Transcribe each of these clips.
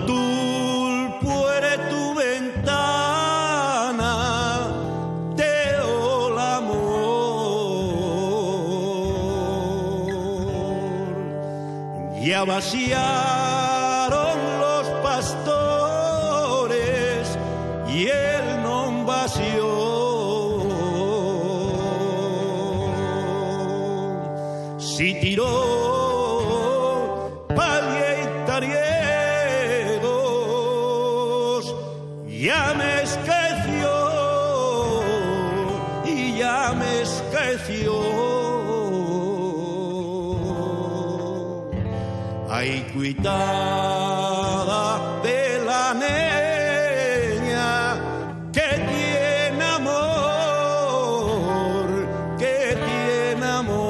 tul puere tu ventana, teo el amor. Ya vaciaron los pastores y él non vació. Si tiró palle y tariegos, ya me esqueció y ya me esqueció. Ay, cuitada de la niña que tiene amor, que tiene amor.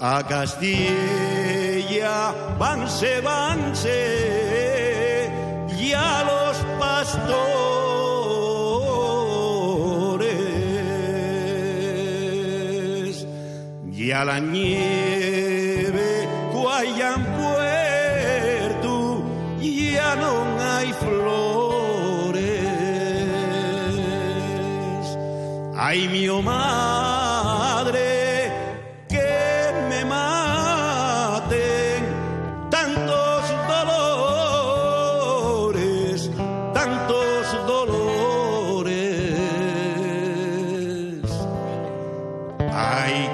A Castilla vanse, y a los pastores, y a la nieve cuayan puerto, ya no hay flores. Ay, mi madre,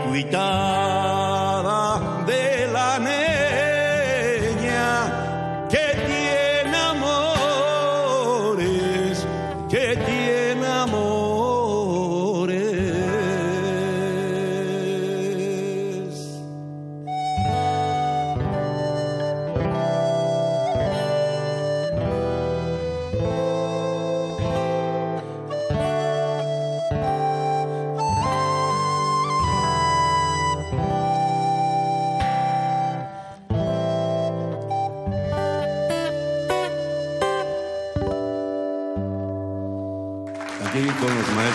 cuitada de la niña que tiene amores, que tiene amores. Aquí con los maestros.